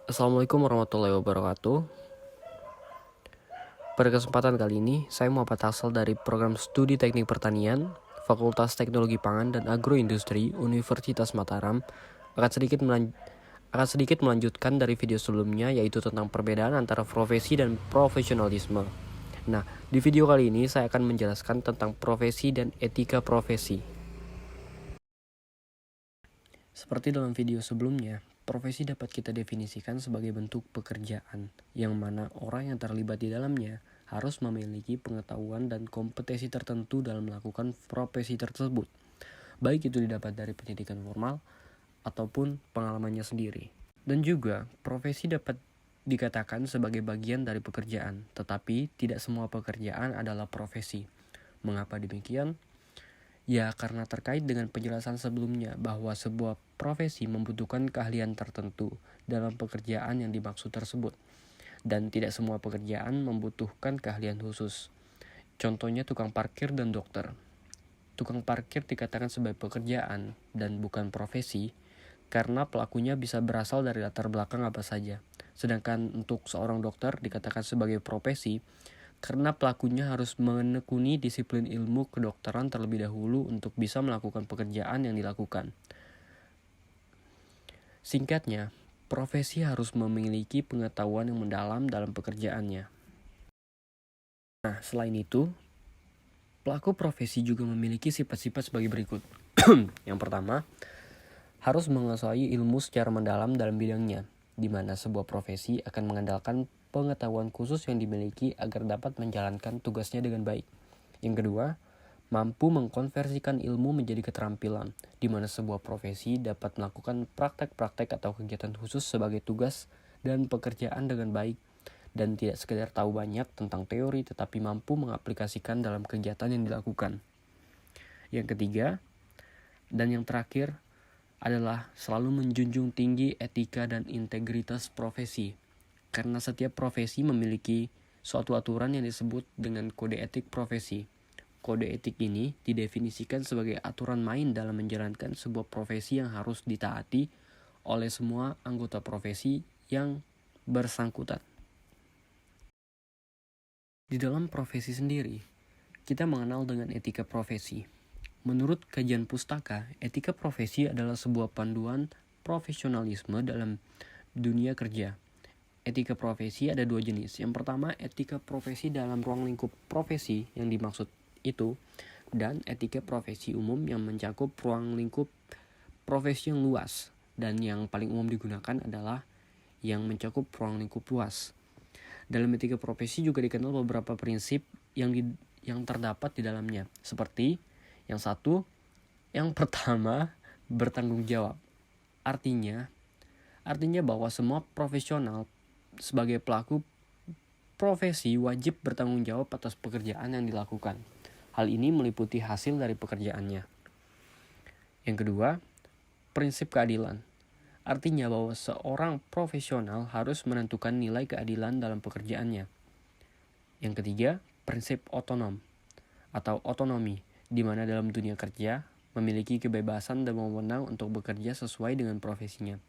Assalamualaikum warahmatullahi wabarakatuh. Pada kesempatan kali ini, saya Muhammad Asal dari Program Studi Teknik Pertanian, Fakultas Teknologi Pangan dan Agroindustri, Universitas Mataram, akan sedikit melanjutkan dari video sebelumnya, yaitu tentang perbedaan antara profesi dan profesionalisme. Nah, di video kali ini saya akan menjelaskan tentang profesi dan etika profesi. Seperti dalam video sebelumnya, profesi dapat kita definisikan sebagai bentuk pekerjaan, yang mana orang yang terlibat di dalamnya harus memiliki pengetahuan dan kompetensi tertentu dalam melakukan profesi tersebut, baik itu didapat dari pendidikan formal ataupun pengalamannya sendiri. Dan juga, profesi dapat dikatakan sebagai bagian dari pekerjaan, tetapi tidak semua pekerjaan adalah profesi. Mengapa demikian? Ya, karena terkait dengan penjelasan sebelumnya bahwa sebuah profesi membutuhkan keahlian tertentu dalam pekerjaan yang dimaksud tersebut. Dan tidak semua pekerjaan membutuhkan keahlian khusus. Contohnya tukang parkir dan dokter. Tukang parkir dikatakan sebagai pekerjaan dan bukan profesi karena pelakunya bisa berasal dari latar belakang apa saja. Sedangkan untuk seorang dokter dikatakan sebagai profesi karena pelakunya harus menekuni disiplin ilmu kedokteran terlebih dahulu untuk bisa melakukan pekerjaan yang dilakukan. Singkatnya, profesi harus memiliki pengetahuan yang mendalam dalam pekerjaannya. Nah, selain itu, pelaku profesi juga memiliki sifat-sifat sebagai berikut. Yang pertama, harus menguasai ilmu secara mendalam dalam bidangnya, di mana sebuah profesi akan mengandalkan pengetahuan khusus yang dimiliki agar dapat menjalankan tugasnya dengan baik. Yang kedua, mampu mengkonversikan ilmu menjadi keterampilan, di mana sebuah profesi dapat melakukan praktek-praktek atau kegiatan khusus sebagai tugas dan pekerjaan dengan baik, dan tidak sekedar tahu banyak tentang teori tetapi mampu mengaplikasikan dalam kegiatan yang dilakukan. Yang ketiga, dan yang terakhir, adalah selalu menjunjung tinggi etika dan integritas profesi. Karena setiap profesi memiliki suatu aturan yang disebut dengan kode etik profesi. Kode etik ini didefinisikan sebagai aturan main dalam menjalankan sebuah profesi yang harus ditaati oleh semua anggota profesi yang bersangkutan. Di dalam profesi sendiri, kita mengenal dengan etika profesi. Menurut kajian pustaka, etika profesi adalah sebuah panduan profesionalisme dalam dunia kerja. Etika profesi ada dua jenis. Yang pertama, etika profesi dalam ruang lingkup profesi yang dimaksud itu, dan etika profesi umum yang mencakup ruang lingkup profesi yang luas, dan yang paling umum digunakan adalah yang mencakup ruang lingkup luas. Dalam etika profesi juga dikenal beberapa prinsip yang terdapat di dalamnya, seperti yang satu, yang pertama, bertanggung jawab. Artinya bahwa semua profesional sebagai pelaku profesi wajib bertanggung jawab atas pekerjaan yang dilakukan. Hal ini meliputi hasil dari pekerjaannya. Yang kedua, prinsip keadilan. Artinya bahwa seorang profesional harus menentukan nilai keadilan dalam pekerjaannya. Yang ketiga, prinsip otonom atau otonomi, di mana dalam dunia kerja memiliki kebebasan dan wewenang untuk bekerja sesuai dengan profesinya.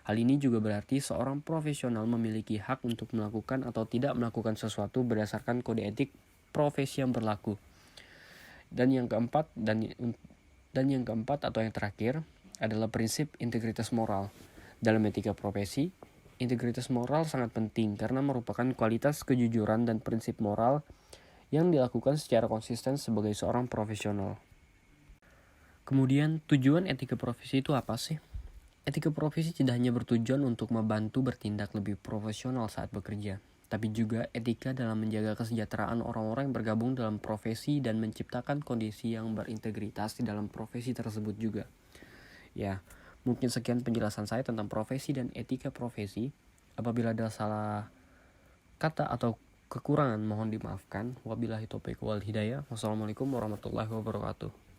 Hal ini juga berarti seorang profesional memiliki hak untuk melakukan atau tidak melakukan sesuatu berdasarkan kode etik profesi yang berlaku. Dan yang keempat atau yang terakhir adalah prinsip integritas moral. Dalam etika profesi, integritas moral sangat penting karena merupakan kualitas kejujuran dan prinsip moral yang dilakukan secara konsisten sebagai seorang profesional. Kemudian, tujuan etika profesi itu apa sih? Etika profesi tidak hanya bertujuan untuk membantu bertindak lebih profesional saat bekerja, tapi juga etika dalam menjaga kesejahteraan orang-orang yang bergabung dalam profesi dan menciptakan kondisi yang berintegritas di dalam profesi tersebut juga. Ya, mungkin sekian penjelasan saya tentang profesi dan etika profesi. Apabila ada salah kata atau kekurangan mohon dimaafkan. Wabillahi taufiq wal hidayah. Wassalamualaikum warahmatullahi wabarakatuh.